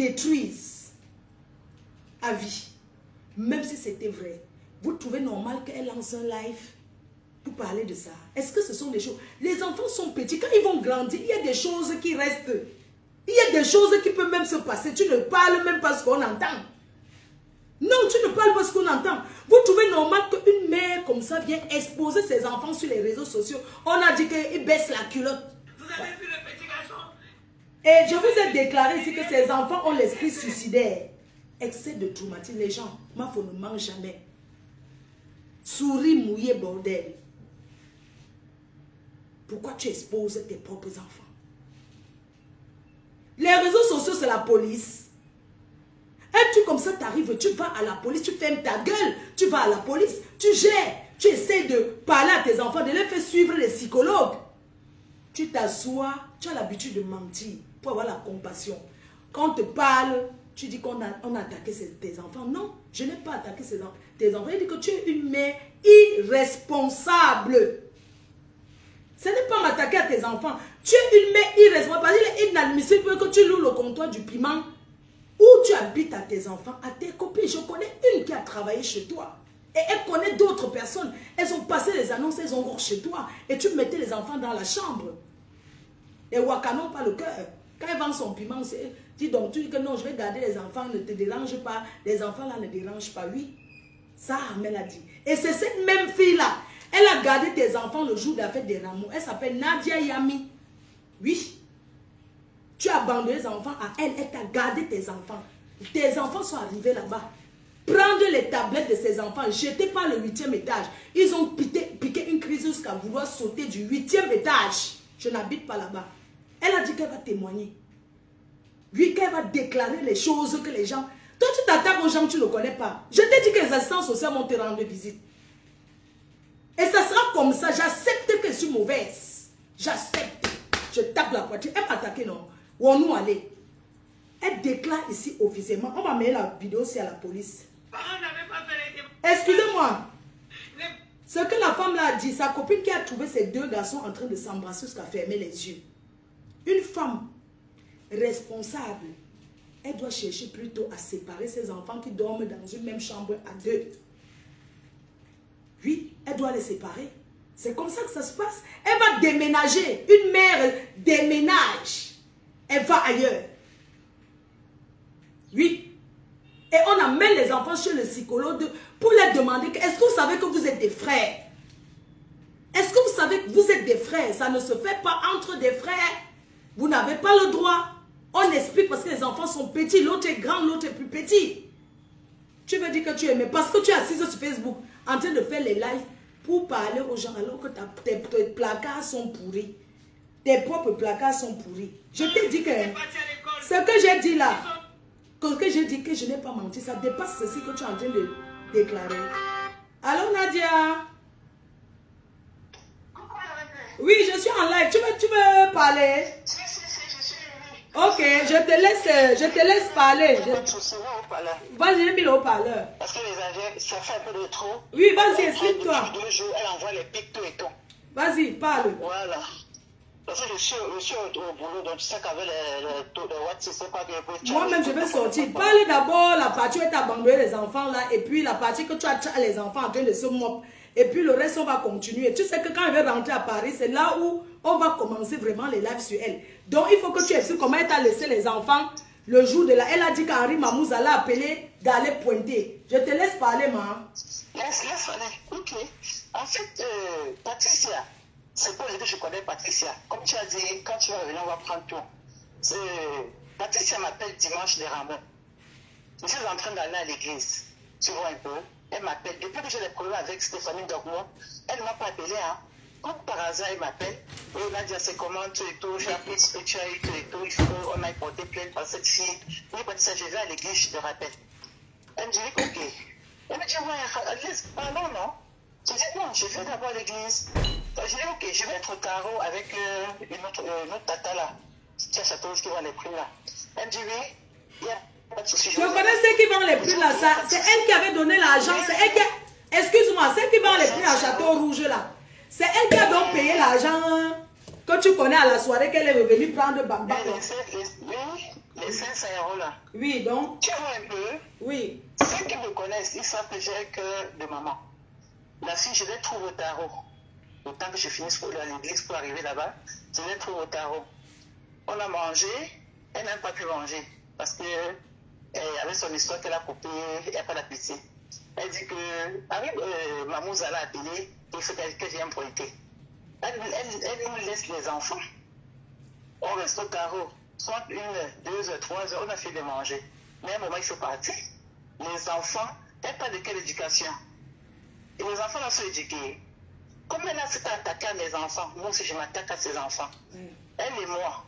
détruisent à vie. Même si c'était vrai. Vous trouvez normal qu'elle lance un live pour parler de ça? Est-ce que ce sont des choses... Les enfants sont petits. Quand ils vont grandir, il y a des choses qui restent. Il y a des choses qui peuvent même se passer. Tu ne parles même pas ce qu'on entend. Non, tu ne parles pas ce qu'on entend. Vous trouvez normal qu'une mère comme ça vienne exposer ses enfants sur les réseaux sociaux? On a dit qu'il baisse la culotte. Vous avez vu le petit garçon? Et je vous ai déclaré ici que ces enfants ont l'esprit suicidaire. Excès de traumatisme. Les gens, ma femme ne mange jamais. Souris mouillée, bordel. Pourquoi tu exposes tes propres enfants? Les réseaux sociaux, c'est la police. Un truc comme ça t'arrive, tu vas à la police, tu fermes ta gueule, tu vas à la police, tu gères, tu essaies de parler à tes enfants, de les faire suivre les psychologues. Tu t'assois, tu as l'habitude de mentir pour avoir la compassion. Quand on te parle, tu dis qu'on a attaqué tes enfants. Non, je n'ai pas attaqué tes enfants. Il dit que tu es une mère irresponsable. Ce n'est pas m'attaquer à tes enfants. Tu es une mère irresponsable. Il est inadmissible que tu loues le comptoir du piment où tu habites à tes enfants, à tes copines. Je connais une qui a travaillé chez toi. Et elle connaît d'autres personnes. Elles ont passé les annonces, elles ont encore chez toi. Et tu mettais les enfants dans la chambre. Et Wakanon pas le cœur. Quand elle vend son piment, dis donc, tu dis que non, je vais garder les enfants, ne te dérange pas. Les enfants là ne dérangent pas. Oui, ça, elle a dit. Et c'est cette même fille-là. Elle a gardé tes enfants le jour de la fête des Rameaux. Elle s'appelle Nadia Yami. Oui. Tu as abandonné les enfants à elle. Elle t'a gardé tes enfants. Tes enfants sont arrivés là-bas. Prendre les tablettes de ces enfants, jeter par le 8e étage. Ils ont piqué une crise jusqu'à vouloir sauter du 8e étage. Je n'habite pas là-bas. Elle a dit qu'elle va témoigner. Oui, qu'elle va déclarer les choses que les gens... Toi, tu t'attaques aux gens que tu ne connais pas. Je t'ai dit que les assistants sociaux vont te rendre visite. Et ça sera comme ça. J'accepte que je suis mauvaise. J'accepte. Je tape la voiture. Elle m'a attaqué, non? Où on nous allait? Elle déclare ici officiellement. On va mettre la vidéo aussi à la police. Excusez-moi. Ce que la femme là a dit, sa copine qui a trouvé ces deux garçons en train de s'embrasser jusqu'à fermer les yeux. Une femme responsable, elle doit chercher plutôt à séparer ses enfants qui dorment dans une même chambre à deux. Oui, elle doit les séparer. C'est comme ça que ça se passe. Elle va déménager. Une mère déménage. Elle va ailleurs. Oui. Et on amène les enfants chez le psychologue pour leur demander, est-ce que vous savez que vous êtes des frères? Est-ce que vous savez que vous êtes des frères? Ça ne se fait pas entre des frères. Vous n'avez pas le droit. On explique parce que les enfants sont petits. L'autre est grand, l'autre est plus petit. Tu me dis que tu aimes. Parce que tu es assise sur Facebook en train de faire les lives pour parler aux gens alors que tes placards sont pourris. Tes propres placards sont pourris. Je t'ai dit que ce que j'ai dit là, que j'ai dit que je n'ai pas menti, ça dépasse ceci que tu es en train de déclarer. Allô Nadia? Oui, je suis en live. Tu veux parler? Ok, je te laisse parler. Vas-y, j'ai mis le haut-parleur. Parce que les Indiens, ça fait un peu de trop. Oui, vas-y, explique-toi. Elle envoie les pictos et tout. Vas-y, parle. Voilà. Parce que je suis au boulot, donc tu sais qu'avec les WhatsApp, c'est pas que... Moi-même, je vais sortir. Parle d'abord la partie où tu as abandonné les enfants là, et puis la partie que tu as les enfants en train de se mopper. Et puis le reste, on va continuer. Tu sais que quand elle va rentrer à Paris, c'est là où on va commencer vraiment les lives sur elle. Donc, il faut que tu expliques comment elle t'a laissé les enfants le jour de la... Elle a dit qu'Henri Mamouze l'a appelé d'aller pointer. Je te laisse parler, ma. Laisse aller. Ok. En fait, Patricia, c'est pour dire que je connais Patricia. Comme tu as dit, quand tu vas venir, on va prendre tout. Patricia m'appelle dimanche des Rameaux. Je suis en train d'aller à l'église. Tu vois un peu? Elle m'appelle. Depuis que j'ai des problèmes avec Stéphanie Dogmo, elle ne m'a pas appelé. Hein. Comme par hasard, elle m'appelle. Et elle m'a dit, c'est comment tout et tout. J'ai appris ce que tu as eu tout et tout. Il faut qu'on aille porter plainte par cette fille. Oui, Patricia, je vais à l'église, je te rappelle. Elle me dit, ok. Elle me dit, ouais, laisse, parlons, non? Je dis, non, je vais d'abord à l'église. Je dis, ok, je vais être au carreau avec une autre tata là. Qui a Château Rouge qui va les prix là. Elle me dit, oui, il y a... Je connais ceux qui vendent les prix là, c'est elle qui avait donné l'argent, c'est elle qui... Excuse-moi, ceux qui vendent les prix à Château Rouge là, c'est elle qui a donc payé l'argent que tu connais à la soirée qu'elle est revenue prendre Bamba. Oui, Les 500 € là. Oui, donc. Tu vois un peu. Oui. Ceux qui me connaissent, ils savent que j'ai un cœur de maman. La fille, je l'ai trouvée au tarot. Le temps que je finisse pour aller à l'église pour arriver là-bas, je l'ai trouvée au tarot. On a mangé, elle n'a pas pu manger. Parce que avec son histoire qu'elle a coupée, il n'y a pas d'appétit. Elle dit que Mamouza l'a appelé, il faut que je vienne pour l'été. Elle nous laisse les enfants. On reste au tarot. Soit 1, 2, 3 heures, on a fait de manger. Mais à un moment, il faut partir. Les enfants, elle parle de quelle éducation? Et les enfants là sont éduqués. Comme elle a s'est attaquée à mes enfants, moi aussi je m'attaque à ses enfants. Elle et moi,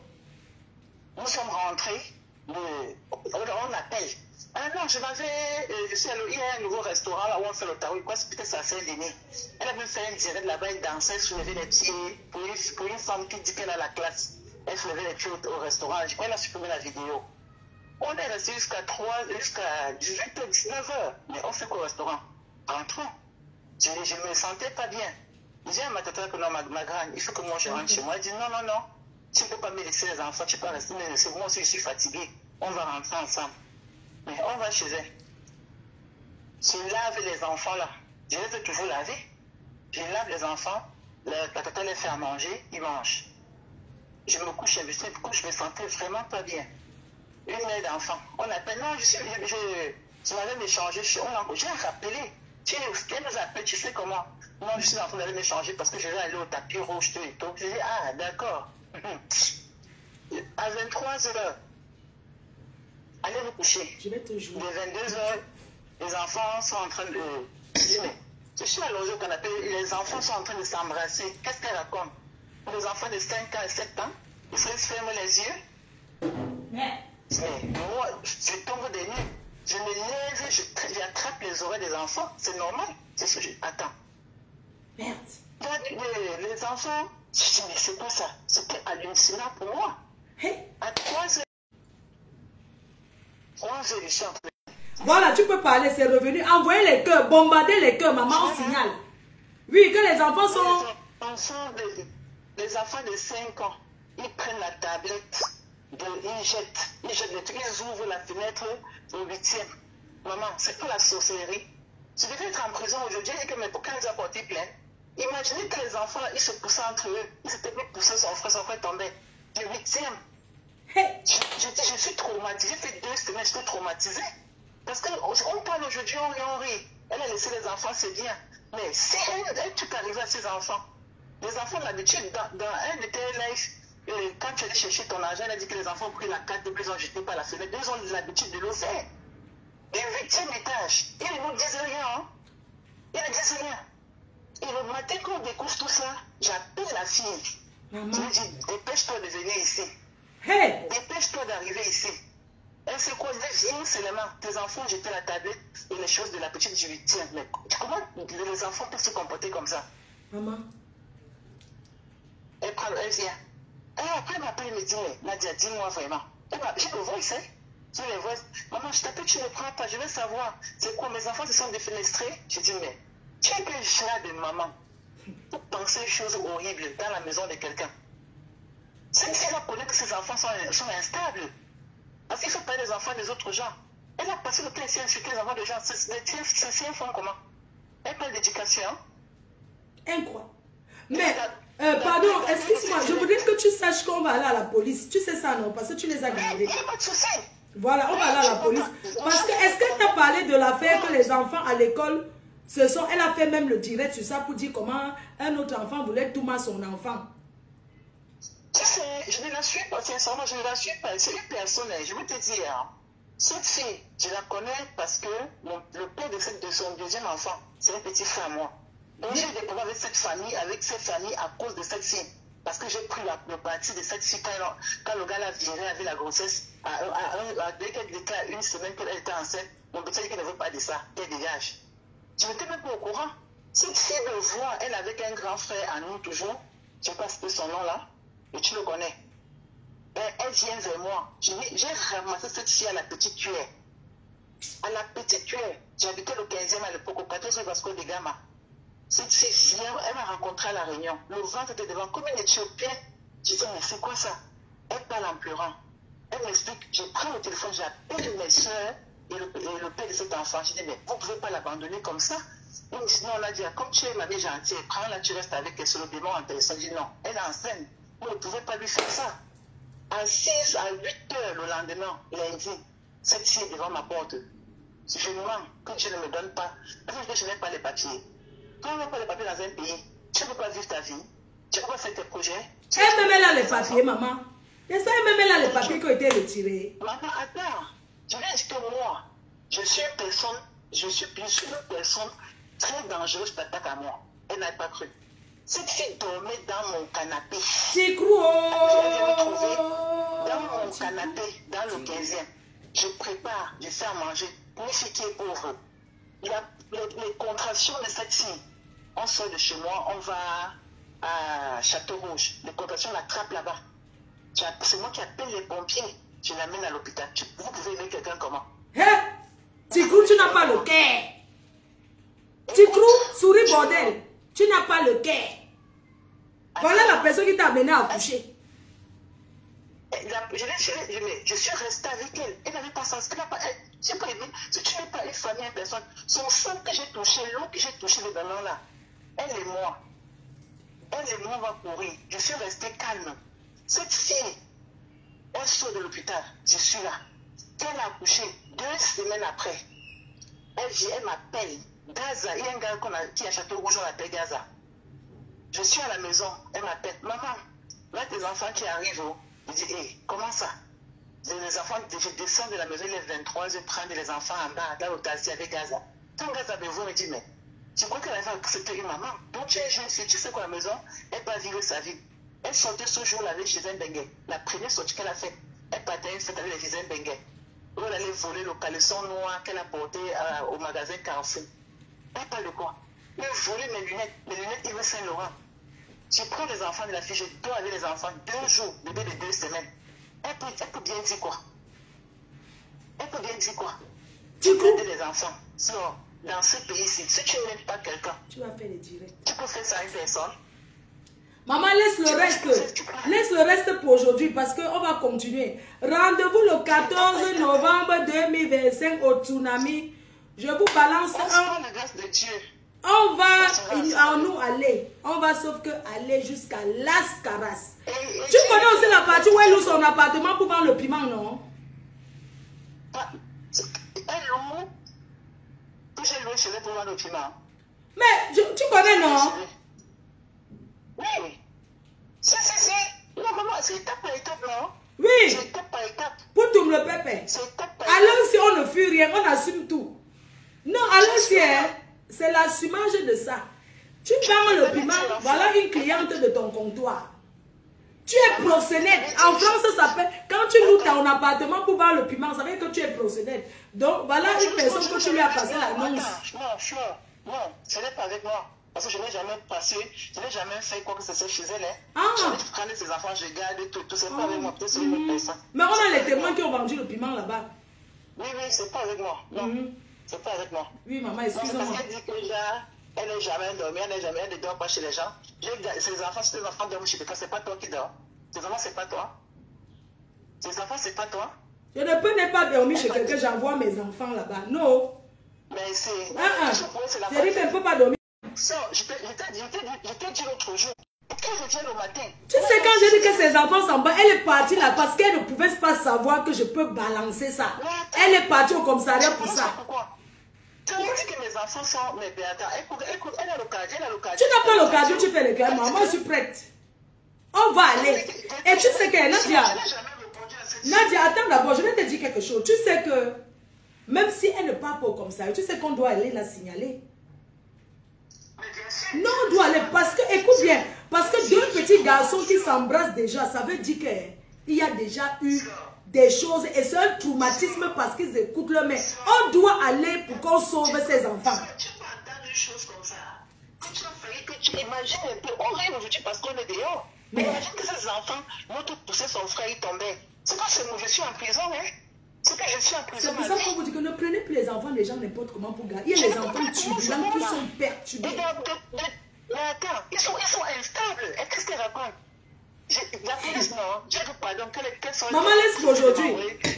nous sommes rentrés, on appelle. Ah non, je suis allé, il y a un nouveau restaurant là où on fait le tarot, quoi, c'est peut-être ça Saint-Denis. Elle a même fait un direct là-bas, elle dansait, elle soulevait les pieds, pour une femme qui dit qu'elle a la classe. Elle soulevait les pieds au restaurant, elle a supprimé la vidéo. On est resté jusqu'à 18h, 19h, mais on fait qu'au restaurant. Rentrons. Je ne me sentais pas bien. J'ai un matata que non, ma grande, il faut que moi je rentre chez moi. Elle dit non, non, non, tu ne peux pas me laisser les enfants, tu peux pas rester me laisser. Moi aussi, je suis fatiguée. On va rentrer ensemble. Mais on va chez elle. Je lave les enfants là. Je les ai toujours lavés. Je lave les enfants. La tata les fait à manger, ils mangent. Je me couche, je me sentais vraiment pas bien. Une mère d'enfant. On appelle, non, je m'avais m'échanger. J'ai rappelé. Elle nous appelle, tu sais comment? Non, je suis en train d'aller m'échanger parce que je vais aller au tapis rouge, tout et tout. Je dis, ah, d'accord. À 23h, allez vous coucher. Je vais te jouer. De 22h, les enfants sont en train de... Je dis, mais je suis allongée au canapé, les enfants sont en train de s'embrasser. Qu'est-ce qu'elle raconte? Les enfants de 5 ans et 7 ans, ils se ferment les yeux. Mais moi, je tombe des nues. Je me lève, j'attrape les oreilles des enfants. C'est normal. C'est ce que je... Attends. Merde. Les enfants, je dis, mais c'est quoi ça? C'était hallucinant pour moi. Hey. À 3h, je suis en train de... Voilà, tu peux parler, c'est revenu. Envoyez les cœurs, bombarder les cœurs, maman, on signale. Oui, que les enfants sont... Les enfants de 5 ans, ils prennent la tablette, ils jettent les trucs, ils ouvrent la fenêtre au 8e. Maman, c'est pas la sorcellerie. Je devais être en prison aujourd'hui, et que mes pourquoi ils ont porté plainte. Imaginez que les enfants, ils se poussaient entre eux. Ils s'étaient poussés, son frère tombait. Le 8e. Hey. Je suis traumatisée. J'ai fait 2 semaines, j'étais traumatisée. Parce qu'on parle aujourd'hui, on rit. Elle a laissé les enfants, c'est bien. Mais si elle tout arrivé à ses enfants, les enfants, l'habitude, dans un de tes lives, quand tu allais chercher ton argent, elle a dit que les enfants ont pris la carte, ils ont jeté par la fenêtre. Ils ont l'habitude de le faire. Et 8e étage, ils ne nous disent rien. Hein? Ils ne disent rien. Et le matin, quand on découvre tout ça, j'appelle la fille. Maman. Je lui dis, dépêche-toi de venir ici. Hey. Dépêche-toi d'arriver ici. Elle s'est quoi? Viens seulement. Tes enfants jetaient la tablette et les choses de la petite du 8e. Mais comment les enfants peuvent se comporter comme ça? Maman. Elle vient. Après, elle m'appelle et me dit, mais Nadia, dis-moi vraiment. J'ai le voice, hein? J'ai le voice. Maman, je t'appelle, tu ne prends pas. Je veux savoir. C'est quoi? Mes enfants se sont défenestrés? Je dis, mais tu es quel genre de maman pour penser des choses horribles dans la maison de quelqu'un? C'est qu'elle va connaître que ses enfants sont instables. Parce qu'il faut pas des enfants des autres gens. Elle a passé le temps ici à insulter les enfants des gens. C'est un fond comment? Elle parle d'éducation. Incroyable. Mais, pardon, excuse-moi, je voudrais que tu saches qu'on va aller à la police. Tu sais ça, non? Parce que tu les as gardés. Il n'y a pas de souci. Voilà, on va aller à la police. Parce que, est-ce qu'elle t'a parlé de l'affaire que les enfants à l'école se sont... Elle a fait même le direct sur ça pour dire comment un autre enfant voulait tout mal son enfant. Tu sais, je ne la suis pas, sincèrement, je ne la suis pas. C'est une personne, je vais te dire, cette fille, je la connais parce que le père de son deuxième enfant, c'est un petit frère à moi. Donc j'ai des problèmes avec cette famille à cause de cette fille. Parce que j'ai pris le parti de cette fille quand le gars l'a viré avec la grossesse. Dès qu'elle déclare une semaine qu'elle était enceinte, mon petit dit qu'elle ne veut pas de ça, qu'elle dégage. Je n'étais même pas au courant. Cette fille me voit, elle avec un grand frère à nous toujours, je ne sais pas si c'est son nom là, et tu le connais. Elle vient vers moi. J'ai ramassé cette fille à la petite cuillère. À la petite cuillère. J'habitais le 15e à l'époque, au 14e Vasco de Gama. Cette fille vient, elle m'a rencontré à la Réunion. Le ventre était devant, comme une Éthiopienne. Je dis, mais c'est quoi ça? Elle parle en pleurant. Elle m'explique, je prends le téléphone, j'appelle mes soeurs et le père de cet enfant. Je dis, mais vous ne pouvez pas l'abandonner comme ça. Et sinon, on a dit, comme tu es ma mère gentille, prends-la, tu restes avec elle sur le démon en téléphone. Je dis, non, elle est enceinte. Vous ne pouvez pas lui faire ça. À 6 à 8 heures le lendemain, lundi, cette fille est devant ma porte. Je me demande que tu ne me donnes pas, parce que je n'ai pas les papiers. Quand on n'a pas les papiers dans un pays, tu ne peux pas vivre ta vie, tu ne peux pas faire tes projets. Elle me met là les papiers, maman. Et ça, elle me met là les papiers qui ont été retirés. Maman, attends. Je viens dire que moi, je suis une personne très dangereuse pour l'attaque à moi. Elle n'a pas cru. Cette fille dormait dans mon canapé. Tu crois? Je viens me trouver dans mon canapé, dans le 15e. Je prépare, je fais à manger. Pour une fille qui est pauvre. Les contractions de cette fille, on sort de chez moi, on va à Château-Rouge. Les contractions l'attrapent là-bas. C'est moi qui appelle les pompiers. Je l'amène à l'hôpital. Vous pouvez aider quelqu'un comment? Hein? Tigrou, tu n'as pas le cœur. Tigrou, souris bordel. Tu n'as pas le cœur. Voilà la personne qui t'a amené à accoucher. Je suis restée avec elle. Elle n'avait pas sens. Si tu n'es pas une famille, une personne, son sang que j'ai touché, l'eau que j'ai touché le ballon là, elle et moi, on va courir. Je suis restée calme. Cette fille, elle sort de l'hôpital. Je suis là. Elle a accouché 2 semaines après. Elle m'appelle. Gaza, il y a un gars qui est à Château-Rouge, on l'appelle Gaza. Je suis à la maison, elle m'appelle. Maman, là tes enfants qui arrivent. Je dis, hey, comment ça? Les enfants, je descends de la maison, il est 23, je prends les enfants en bas, dans le taxi avec Gaza. Quand Gaza me voit, me dit, mais tu crois qu'elle avait accepté une maman? Donc tu es jeune fille, tu sais qu'à la maison, elle va vivre sa vie. Elle sortait ce jour-là avec Gisèle Benguet. La première sortie qu'elle a faite, elle partait une fête avec les Gisèle Benguet. Où elle allait voler le caleçon noir qu'elle a porté au magasin Carrefour. Elle parle de quoi? Elle volait mes lunettes Yves Saint-Laurent. Je prends les enfants de la fille, je dois avec les enfants 2 jours, bébé de 2 semaines. Elle peut bien dire quoi? Elle peut bien dire quoi? Tu peux aider les enfants. Sinon, dans ce pays-ci, si tu n'aides pas quelqu'un, tu vas faire les directs. Tu peux faire ça à une personne. Maman, laisse le reste pour aujourd'hui parce qu'on va continuer. Rendez-vous le 14 novembre 2025 au Tsunami. Je vous balance un. La grâce de Dieu. On va nous aller. On va sauf que aller jusqu'à Las Caras. Tu connais aussi la partie où elle loue son appartement pour vendre le piment, non? Elle loue. Que j'ai loué chez elle pour vendre le piment. Mais tu connais, non? Oui. Si. Non, maman, c'est étape par étape, non? Oui. C'est étape par étape. Pour tout le pépé. C'est étape par étape. Alors si on ne fait rien, on assume tout. Non, alors si c'est l'assumage de ça. Tu vends le piment, voilà une cliente de ton comptoir. Tu es proxénète. En France, ça s'appelle, quand tu loues ton appartement pour vendre le piment, ça veut dire que tu es proxénète. Donc voilà une personne que tu lui as passé l'annonce. Non, ce n'est pas avec moi. Parce que je n'ai jamais passé, je n'ai jamais fait quoi que ce soit chez elle. Je prends ses enfants, je garde tout. C'est pas avec moi, peut-être c'est une autre personne. Mais on a les témoins qui ont vendu le piment là-bas. Oui, c'est pas avec moi. Non, c'est pas avec moi. Oui, maman, excuse-moi. Parce qu'elle dit que elle n'est jamais dormie, elle ne dort pas chez les gens. Ses enfants, si tes enfants dorment chez toi, c'est pas toi qui dors. Tes enfants, c'est pas toi. Tes enfants, c'est pas toi. Je ne peux pas dormir chez quelqu'un, j'envoie mes enfants là-bas. Non. Mais c'est... Je dis qu'elle ne peut pas dormir. Je t'ai dit l'autre jour. Quand je viens le matin. Tu sais, quand j'ai dit que ses enfants s'en battent, elle est partie là parce qu'elle ne pouvait pas savoir que je peux balancer ça. Elle est partie au commissariat pour ça. Quand elle dit que mes enfants sont... Mais attends, écoute, elle a l'occasion. Tu n'as pas l'occasion, tu fais le cœur. Moi, je suis prête. On va aller. Et tu sais que Nadia, attends d'abord, je vais te dire quelque chose. Tu sais que même si elle ne part pas au commissariat, tu sais qu'on doit aller la signaler. Non, on doit aller parce que, écoute bien, parce que 2 petits garçons qui s'embrassent déjà, ça veut dire qu'il y a déjà eu des choses et c'est un traumatisme parce qu'ils écoutent leur mère. On doit aller pour qu'on sauve ses enfants. Tu peux entendre une chose comme ça. Tu as failli que tu imagines un peu, on rêve aujourd'hui parce qu'on est dehors. Mais imagine que ces enfants vont tout pousser son frère, il tombait. C'est pas que je suis en prison, hein. C'est que je suis en prison. C'est pour ça qu'on vous dit que ne prenez plus les enfants des gens n'importe comment pour gagner. Il y a les enfants turbulents qui sont perturbés. Mais attends, ils sont instables. Qu'est-ce qu'ils racontent? La police, non. Je dis pardon. Quelles sont Maman, laisse pour aujourd'hui.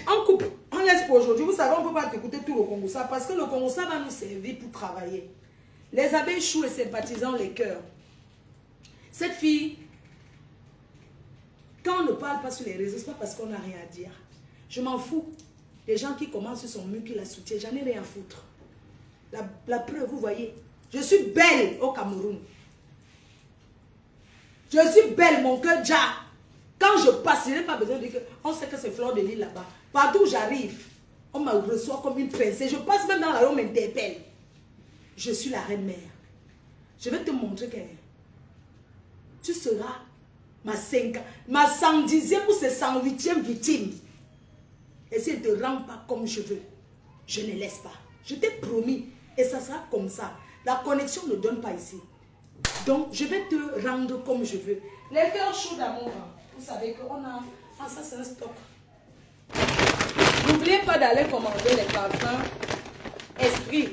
On coupe. On laisse pour aujourd'hui. Vous savez, on ne peut pas t'écouter tout le Congo ça parce que le Congo ça va nous servir pour travailler. Les abeilles chouent et sympathisants les cœurs. Cette fille, quand on ne parle pas sur les réseaux, ce n'est pas parce qu'on n'a rien à dire. Je m'en fous. Les gens qui commencent sur son mur, qui la soutiennent, j'en ai rien à foutre. La preuve, vous voyez. Je suis belle au Cameroun. Je suis belle, mon cœur déjà. Quand je passe, je n'ai pas besoin de dire qu'on sait que c'est Fleur de Lys là-bas. Partout où j'arrive, on me reçoit comme une princesse. Je passe même dans la rue, on m'interpelle. Je suis la reine-mère. Je vais te montrer que tu seras ma 110e ou 108e victime. Et si elle ne te rend pas comme je veux, je ne laisse pas. Je t'ai promis. Et ça sera comme ça. La connexion ne donne pas ici. Donc, je vais te rendre comme je veux. Les cœurs chauds d'amour, vous savez qu'on a... Ah, ça, c'est un stock. N'oubliez pas d'aller commander les parfums Esprit,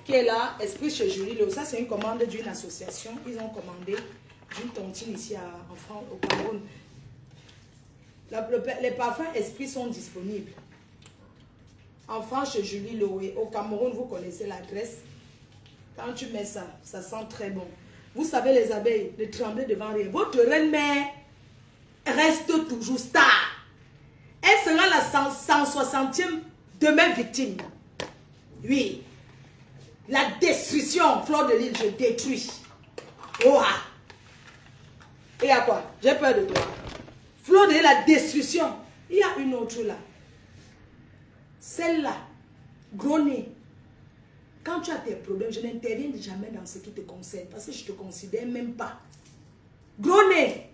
qui est là, Esprit chez Julie Léo. Ça, c'est une commande d'une association. Ils ont commandé d'une tontine ici en France, au Cameroun. Les parfums Esprit sont disponibles. En France, chez Julie Léo. Au Cameroun, vous connaissez l'adresse. Quand tu mets ça, ça sent très bon. Vous savez, les abeilles, ne tremblez devant rien. Votre reine-mère reste toujours star. Elle sera la 160e demain victime. Oui. La destruction, Fleur de Lys, je détruis. Oh ah. Et à quoi? J'ai peur de toi. Fleur de Lys, la destruction. Il y a une autre là. Celle-là, gros nez. Quand tu as tes problèmes, je n'interviens jamais dans ce qui te concerne parce que je ne te considère même pas. Gros nez,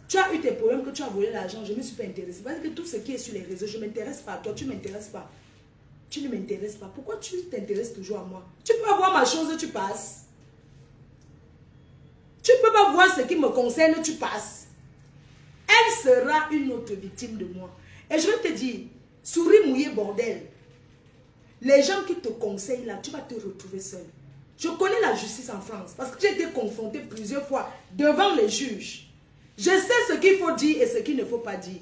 tu as eu tes problèmes, que tu as volé l'argent, je ne me suis pas intéressée. Parce que tout ce qui est sur les réseaux, je ne m'intéresse pas à toi, tu ne m'intéresses pas. Tu ne m'intéresses pas. Pourquoi tu t'intéresses toujours à moi? Tu peux avoir ma chose, tu passes. Tu ne peux pas voir ce qui me concerne, tu passes. Elle sera une autre victime de moi. Et je vais te dire, souris mouillée bordel. Les gens qui te conseillent là, tu vas te retrouver seul. Je connais la justice en France parce que j'ai été confrontée plusieurs fois devant les juges. Je sais ce qu'il faut dire et ce qu'il ne faut pas dire.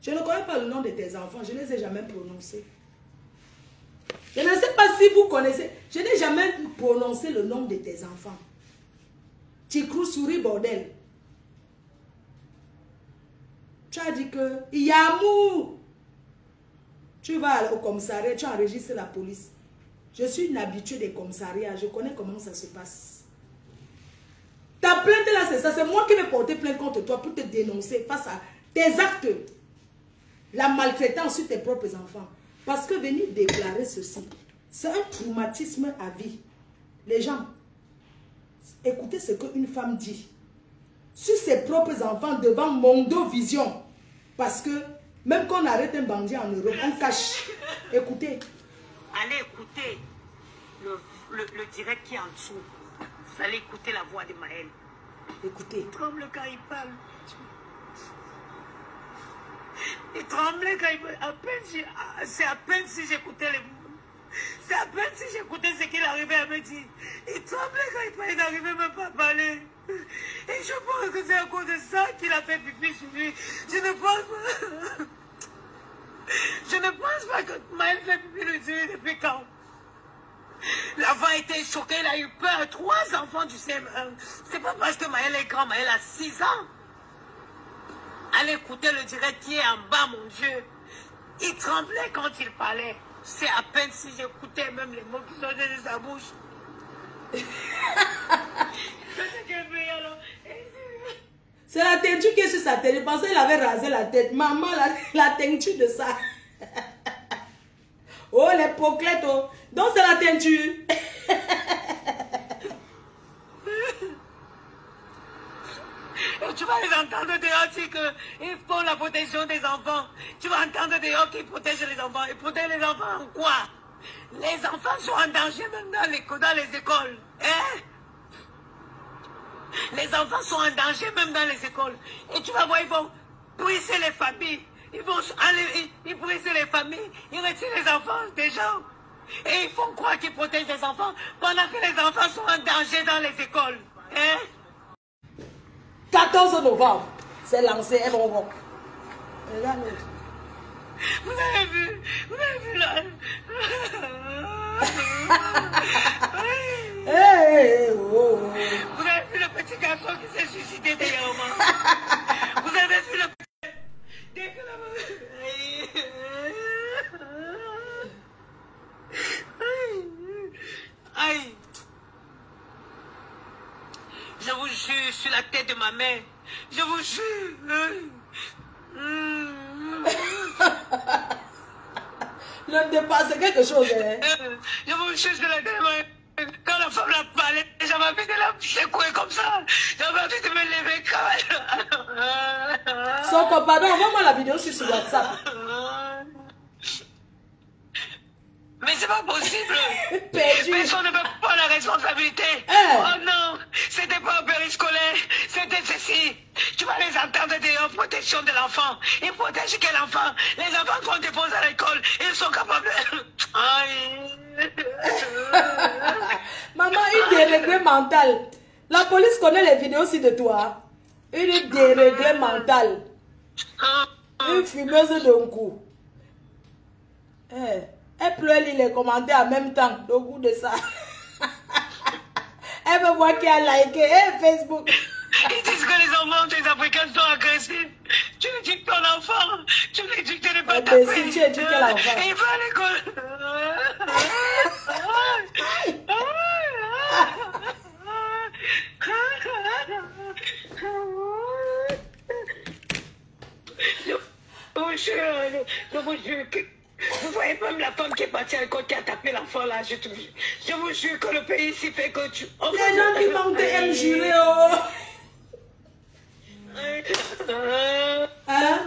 Je ne connais pas le nom de tes enfants, je ne les ai jamais prononcés. Je ne sais pas si vous connaissez, je n'ai jamais prononcé le nom de tes enfants. Tikrou souris bordel. Tu as dit que Yamou. Tu vas au commissariat, tu enregistres la police. Je suis une habituée des commissariats, je connais comment ça se passe. Ta plainte là, c'est ça, c'est moi qui vais porter plainte contre toi pour te dénoncer face à tes actes. La maltraitance sur tes propres enfants. Parce que venir déclarer ceci, c'est un traumatisme à vie. Les gens, écoutez ce qu'une femme dit. Sur ses propres enfants devant Mondo Vision. Parce que même quand on arrête un bandit en Europe, on cache. Écoutez. Allez écouter le direct qui est en dessous. Vous allez écouter la voix de Maël. Écoutez. Il tremble quand il parle. Il tremblait quand il parle. C'est à peine si j'écoutais les mots. C'est à peine si j'écoutais ce qu'il arrivait à me dire. Il tremblait quand il parlait, il n'arrivait même pas à parler. Et je pense que c'est à cause de ça qu'il a fait pipi sur lui. Je ne pense pas. Je ne pense pas que Maël fait pipi sur lui depuis quand. L'enfant était choqué, il a eu peur. 3 enfants du CM1. C'est pas parce que Maël est grand, Maël a 6 ans. Allez écouter le direct qui est en bas, mon Dieu. Il tremblait quand il parlait. C'est à peine si j'écoutais même les mots qui sortaient de sa bouche. C'est la teinture qui est sur sa tête. Je pensais qu'il avait rasé la tête. Maman, la teinture de ça. Oh, les poclettes. Oh. Donc, c'est la teinture. Et tu vas les entendre dehors dire qu'ils font la protection des enfants. Tu vas entendre dehors qu'ils protègent les enfants. Ils protègent les enfants en quoi? Les enfants sont en danger même dans les écoles. Hein? Les enfants sont en danger même dans les écoles. Et tu vas voir, ils vont briser les familles. Ils vont ils brisent les familles. Ils retirent les enfants des gens. Et ils font croire qu'ils protègent les enfants pendant que les enfants sont en danger dans les écoles. Hein? 14 novembre, C'est lancé, elle va regarde l'autre. Vous avez vu là. Hey, oh. Vous avez vu le petit garçon qui s'est suicidé derrière moi. Vous avez vu le petit... Dès que la... Aïe. Je vous jure sur la tête de ma mère. Je vous jure. Le départ, c'est quelque chose. Hein? Je vous jure sur la tête de ma mère. Quand la femme l'a parlé, j'avais envie de la secouer comme ça. J'avais envie de me lever quand même. Son compagnon, envoie-moi la vidéo sur WhatsApp. Mais c'est pas possible. Perdu. Personne ne peut pas la responsabilité. Oh non, c'était pas un périscolaire, c'était ceci. Tu vas les entendre en protection de l'enfant. Ils protègent quel enfant? Les enfants font des pauses à l'école, ils sont capables de... Aïe. Maman, une déréglée mentale. La police connaît les vidéos aussi de toi. Une déréglée mentale. Une fumeuse d'un coup. Elle pleure, lit les commentaires en même temps. Au goût de ça. Elle veut voir qui a liké. Facebook. Ils disent que les enfants des Africains sont agressifs. Tu éduques ton enfant. Tu l'éduques de ne pas taper. Si tu éduques l'enfant. Il va à l'école. Je vous jure que... Vous voyez même la femme qui est partie à l'école qui a tapé l'enfant là, je vous jure que le pays ici fait que tu... Les gens qui manquent de jurer, oh. Hein?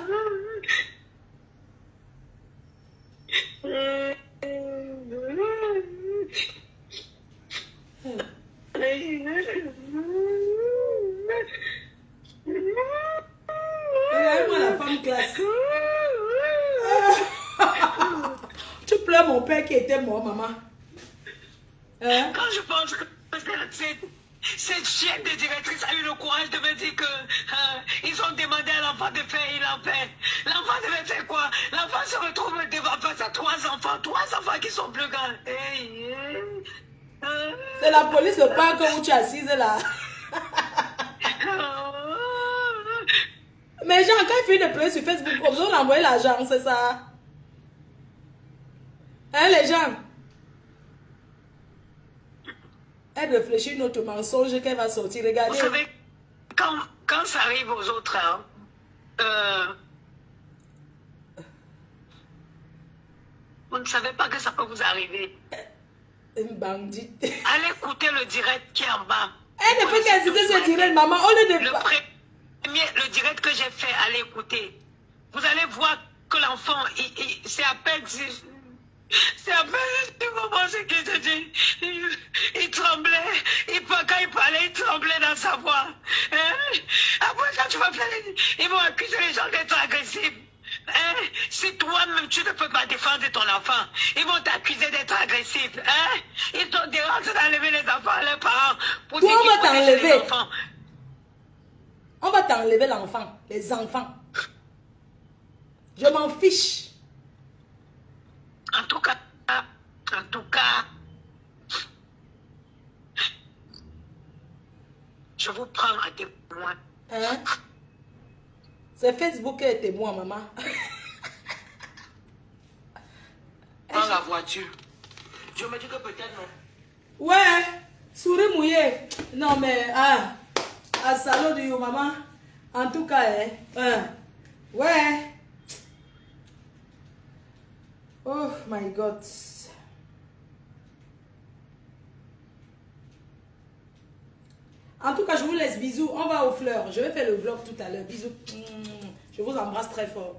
Regarde-moi la femme classe. Tu pleures mon père qui était mort, maman. Hein? Quand je pense que cette chienne de directrice a eu le courage de me dire que ils ont demandé à l'enfant de faire, il en fait. L'enfant devait faire quoi? L'enfant se retrouve devant face à trois enfants qui sont plus grands. C'est la police, le parc où tu es assise là. Mais Jean, quand il finit de pleurer sur Facebook, comme ça, on a envoyé l'argent, c'est ça? Hein, les gens? Elle réfléchit notre mensonge qu'elle va sortir. Regardez. Vous savez, quand ça arrive aux autres, hein, vous ne savez pas que ça peut vous arriver. Une bandite. Allez écouter le direct qui est en bas. Elle ne peut qu'insister sur le direct, maman. On le Le direct que j'ai fait, allez écouter. Vous allez voir que l'enfant, c'est à peine... C'est à peine du moment ce qu'il te dit. Il tremblait. Quand il parlait, il tremblait dans sa voix. Hein? Après, quand tu vas faire... Ils vont accuser les gens d'être agressifs. Hein? Si toi-même, tu ne peux pas défendre ton enfant, ils vont t'accuser d'être agressif. Hein? Ils t'ont dérangé d'enlever les enfants à leurs parents. Pour toi, dire on va t'enlever. On va t'enlever l'enfant. Les enfants. Je m'en fiche. En tout cas, je vous prends à témoin. Hein? C'est Facebook qui est témoin, maman. Dans la voiture. Je me dis que peut-être non. Ouais, souris mouillé. Non, mais, à salaud de you, maman. En tout cas, ouais. Oh my God. En tout cas, je vous laisse bisous. On va aux fleurs. Je vais faire le vlog tout à l'heure. Bisous. Je vous embrasse très fort.